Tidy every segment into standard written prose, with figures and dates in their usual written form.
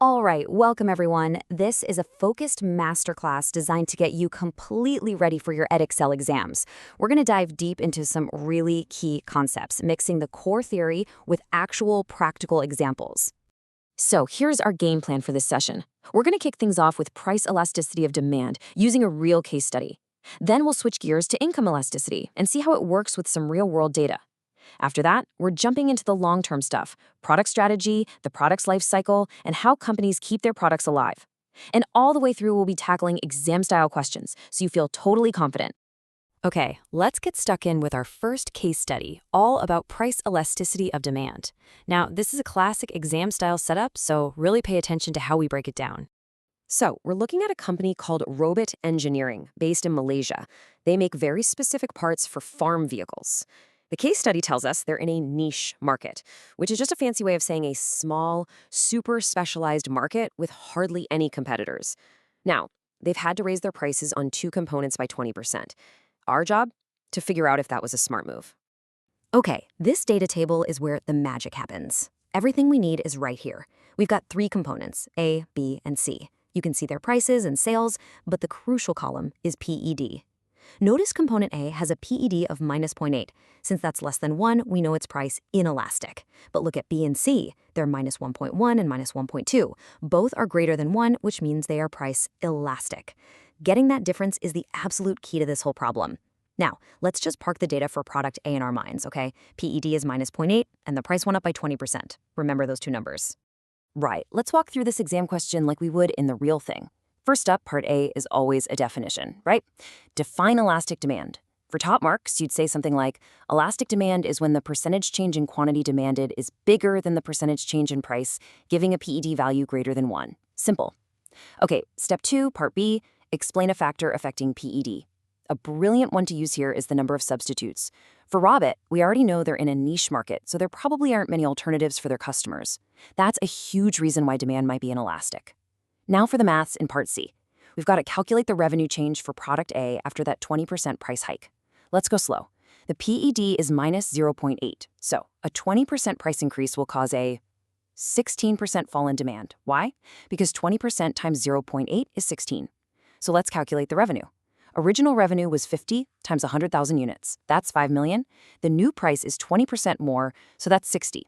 All right, welcome everyone. This is a focused masterclass designed to get you completely ready for your Edexcel exams. We're going to dive deep into some really key concepts, mixing the core theory with actual practical examples. So here's our game plan for this session. We're going to kick things off with price elasticity of demand using a real case study. Then we'll switch gears to income elasticity and see how it works with some real-world data. After that, we're jumping into the long-term stuff, product strategy, the product's life cycle, and how companies keep their products alive. And all the way through, we'll be tackling exam-style questions, so you feel totally confident. Okay, let's get stuck in with our first case study, all about price elasticity of demand. Now, this is a classic exam-style setup, so really pay attention to how we break it down. So, we're looking at a company called Robot Engineering, based in Malaysia. They make very specific parts for farm vehicles. The case study tells us they're in a niche market, which is just a fancy way of saying a small, super specialized market with hardly any competitors. Now, they've had to raise their prices on two components by 20%. Our job? To figure out if that was a smart move. Okay, this data table is where the magic happens. Everything we need is right here. We've got three components, A, B, and C. You can see their prices and sales, but the crucial column is PED. Notice component A has a PED of minus 0.8. Since that's less than 1, we know its price inelastic. But look at B and C. They're minus 1.1 and minus 1.2. Both are greater than 1, which means they are price elastic. Getting that difference is the absolute key to this whole problem. Now, let's just park the data for product A in our minds, okay? PED is minus 0.8, and the price went up by 20%. Remember those two numbers. Right, let's walk through this exam question like we would in the real thing. First up, part A is always a definition, right? Define elastic demand. For top marks, you'd say something like, elastic demand is when the percentage change in quantity demanded is bigger than the percentage change in price, giving a PED value greater than 1. Simple. Okay, step 2, part B, explain a factor affecting PED. A brilliant one to use here is the number of substitutes. For Robot, we already know they're in a niche market, so there probably aren't many alternatives for their customers. That's a huge reason why demand might be inelastic. Now for the maths in part C. We've got to calculate the revenue change for product A after that 20% price hike. Let's go slow. The PED is minus 0.8, so a 20% price increase will cause a 16% fall in demand. Why? Because 20% times 0.8 is 16. So let's calculate the revenue. Original revenue was 50 times 100,000 units. That's 5 million. The new price is 20% more, so that's 60.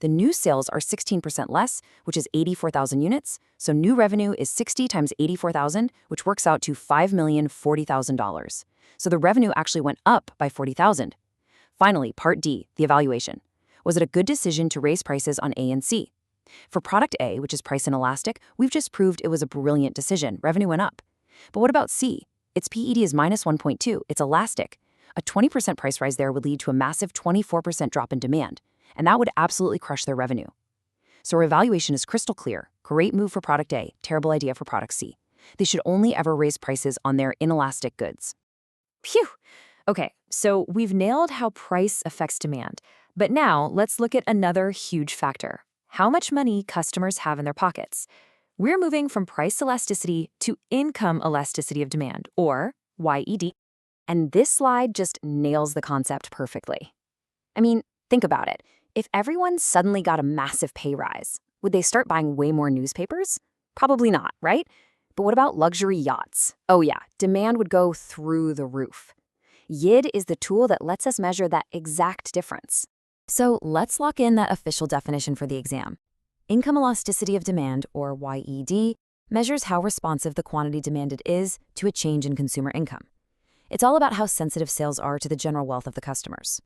The new sales are 16% less, which is 84,000 units, so new revenue is 60 times 84,000, which works out to $5,040,000. So the revenue actually went up by 40,000. Finally, part D, the evaluation. Was it a good decision to raise prices on A and C? For product A, which is price inelastic, we've just proved it was a brilliant decision. Revenue went up. But what about C? Its PED is minus 1.2. It's elastic. A 20% price rise there would lead to a massive 24% drop in demand, and that would absolutely crush their revenue. So our evaluation is crystal clear. Great move for product A, terrible idea for product C. They should only ever raise prices on their inelastic goods. Phew! Okay, so we've nailed how price affects demand. But now let's look at another huge factor: how much money customers have in their pockets. We're moving from price elasticity to income elasticity of demand, or YED. And this slide just nails the concept perfectly. I mean, think about it. If everyone suddenly got a massive pay rise, would they start buying way more newspapers? Probably not, right? But what about luxury yachts? Oh yeah, demand would go through the roof. YID is the tool that lets us measure that exact difference. So let's lock in that official definition for the exam. Income elasticity of demand, or YED, measures how responsive the quantity demanded is to a change in consumer income. It's all about how sensitive sales are to the general wealth of the customers.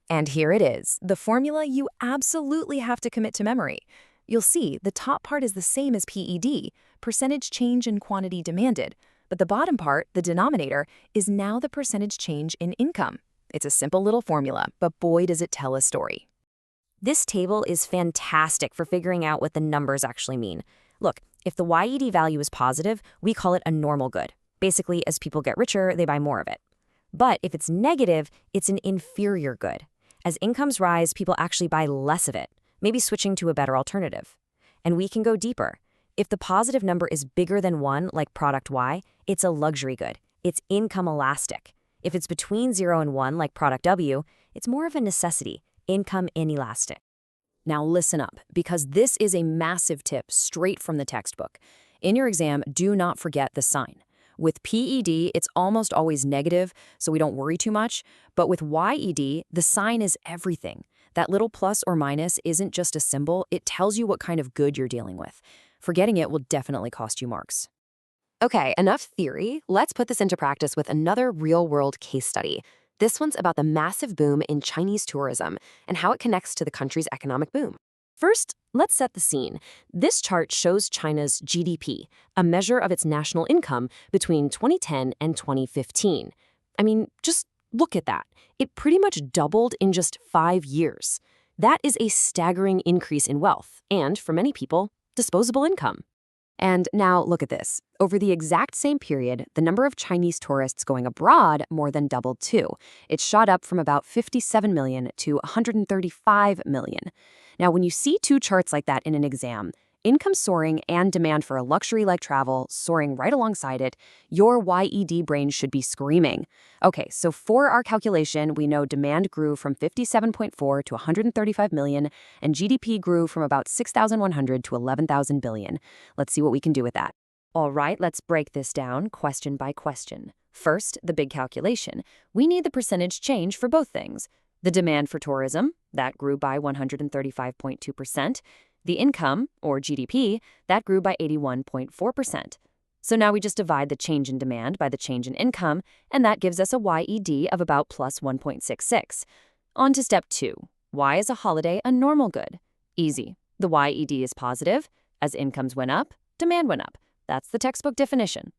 And here it is, the formula you absolutely have to commit to memory. You'll see the top part is the same as PED, percentage change in quantity demanded, but the bottom part, the denominator, is now the percentage change in income. It's a simple little formula, but boy does it tell a story. This table is fantastic for figuring out what the numbers actually mean. Look, if the YED value is positive, we call it a normal good. Basically, as people get richer, they buy more of it. But if it's negative, it's an inferior good. As incomes rise, people actually buy less of it, maybe switching to a better alternative. And we can go deeper. If the positive number is bigger than 1, like product Y, it's a luxury good. It's income elastic. If it's between 0 and 1, like product W, it's more of a necessity, income inelastic. Now listen up, because this is a massive tip straight from the textbook. In your exam, do not forget the sign. With PED, it's almost always negative, so we don't worry too much. But with YED, the sign is everything. That little plus or minus isn't just a symbol, it tells you what kind of good you're dealing with. Forgetting it will definitely cost you marks. Okay, enough theory. Let's put this into practice with another real-world case study. This one's about the massive boom in Chinese tourism and how it connects to the country's economic boom. First, let's set the scene. This chart shows China's GDP, a measure of its national income between 2010 and 2015. I mean, just look at that. It pretty much doubled in just 5 years. That is a staggering increase in wealth and, for many people, disposable income. And now look at this. Over the exact same period, the number of Chinese tourists going abroad more than doubled too. It shot up from about 57 million to 135 million. Now, when you see two charts like that in an exam, income soaring and demand for a luxury like travel soaring right alongside it, your YED brain should be screaming. Okay, so for our calculation, we know demand grew from 57.4 to 135 million, and GDP grew from about 6,100 to 11,000 billion. Let's see what we can do with that. All right, let's break this down question by question. First, the big calculation. We need the percentage change for both things. The demand for tourism, that grew by 135.2%. The income, or GDP, that grew by 81.4%. So now we just divide the change in demand by the change in income, and that gives us a YED of about plus 1.66. On to step 2. Why is a holiday a normal good? Easy. The YED is positive. As incomes went up, demand went up. That's the textbook definition.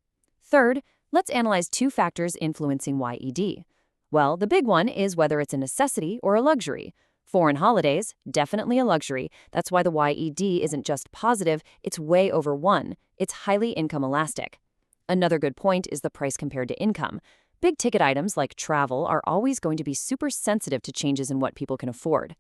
Third, let's analyze 2 factors influencing YED. Well, the big one is whether it's a necessity or a luxury. Foreign holidays, definitely a luxury. That's why the YED isn't just positive, it's way over 1. It's highly income elastic. Another good point is the price compared to income. Big ticket items like travel are always going to be super sensitive to changes in what people can afford.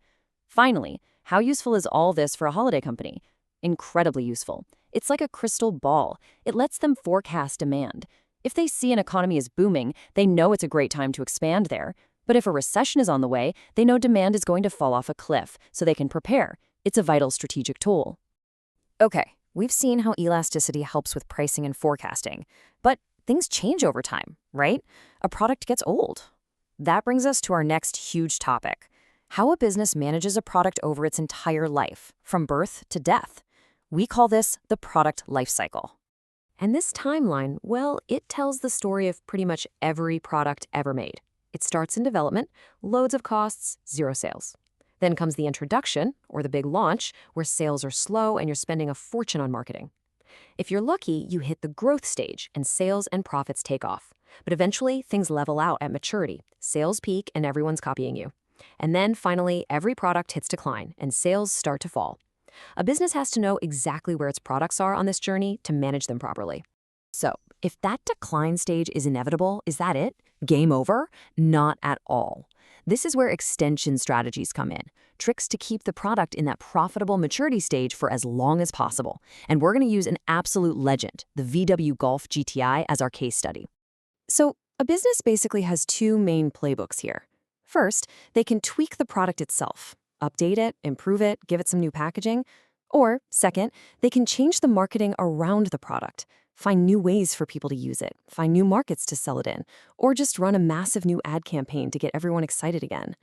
Finally, how useful is all this for a holiday company? Incredibly useful. It's like a crystal ball. It lets them forecast demand. If they see an economy is booming, they know it's a great time to expand there. But if a recession is on the way, they know demand is going to fall off a cliff, so they can prepare. It's a vital strategic tool. Okay, we've seen how elasticity helps with pricing and forecasting. But things change over time, right? A product gets old. That brings us to our next huge topic: how a business manages a product over its entire life, from birth to death. We call this the product life cycle. And this timeline, well, it tells the story of pretty much every product ever made. It starts in development, loads of costs, 0 sales. Then comes the introduction, or the big launch, where sales are slow and you're spending a fortune on marketing. If you're lucky, you hit the growth stage and sales and profits take off. But eventually, things level out at maturity. Sales peak and everyone's copying you. And then finally, every product hits decline and sales start to fall. A business has to know exactly where its products are on this journey to manage them properly. So, if that decline stage is inevitable, is that it? Game over? Not at all. This is where extension strategies come in. Tricks to keep the product in that profitable maturity stage for as long as possible. And we're going to use an absolute legend, the VW Golf GTI, as our case study. So, a business basically has 2 main playbooks here. First, they can tweak the product itself, update it, improve it, give it some new packaging. Or, second, they can change the marketing around the product. Find new ways for people to use it, find new markets to sell it in, or just run a massive new ad campaign to get everyone excited again.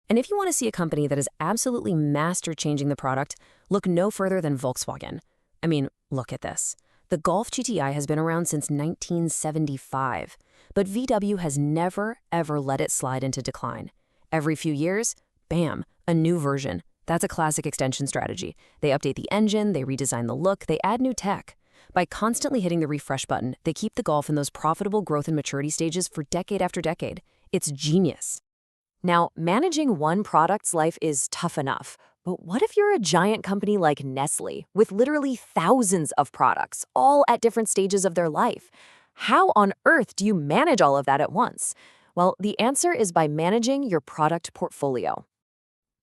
And if you want to see a company that is absolutely master changing the product, look no further than Volkswagen. I mean, look at this. The Golf GTI has been around since 1975, but VW has never, ever let it slide into decline. Every few years, bam, a new version. That's a classic extension strategy. They update the engine, they redesign the look, they add new tech. By constantly hitting the refresh button, they keep the Golf in those profitable growth and maturity stages for decade after decade. It's genius. Now, managing one product's life is tough enough, but what if you're a giant company like Nestle, with literally thousands of products, all at different stages of their life? How on earth do you manage all of that at once? Well, the answer is by managing your product portfolio.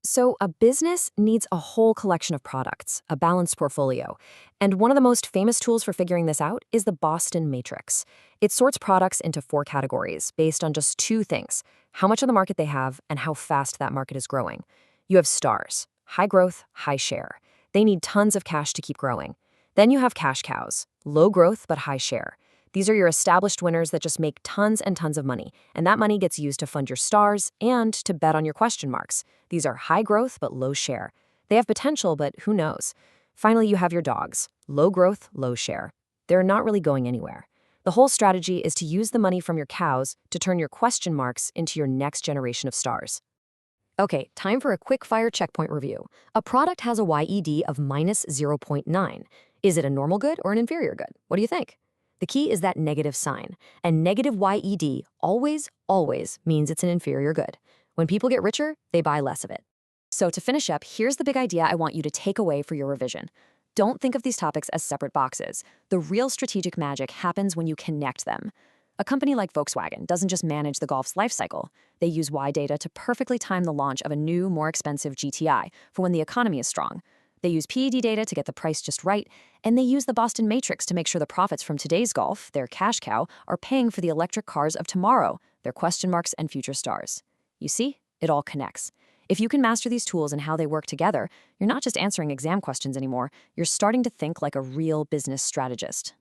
So a business needs a whole collection of products, a balanced portfolio. And one of the most famous tools for figuring this out is the Boston Matrix. It sorts products into 4 categories based on just 2 things: how much of the market they have and how fast that market is growing. You have stars, high growth, high share. They need tons of cash to keep growing. Then you have cash cows, low growth but high share. These are your established winners that just make tons and tons of money, and that money gets used to fund your stars and to bet on your question marks. These are high growth but low share. They have potential, but who knows? Finally, you have your dogs, low growth, low share. They're not really going anywhere. The whole strategy is to use the money from your cows to turn your question marks into your next generation of stars. Okay, time for a quick fire checkpoint review. A product has a YED of minus 0.9. Is it a normal good or an inferior good? What do you think? The key is that negative sign. And negative YED always means it's an inferior good. When people get richer, they buy less of it. So to finish up, here's the big idea I want you to take away for your revision. Don't think of these topics as separate boxes. The real strategic magic happens when you connect them. A company like Volkswagen doesn't just manage the Golf's life cycle. They use Y data to perfectly time the launch of a new, more expensive GTI for when the economy is strong. They use PED data to get the price just right, and they use the Boston Matrix to make sure the profits from today's Golf, their cash cow, are paying for the electric cars of tomorrow, their question marks and future stars. You see, it all connects. If you can master these tools and how they work together, you're not just answering exam questions anymore, you're starting to think like a real business strategist.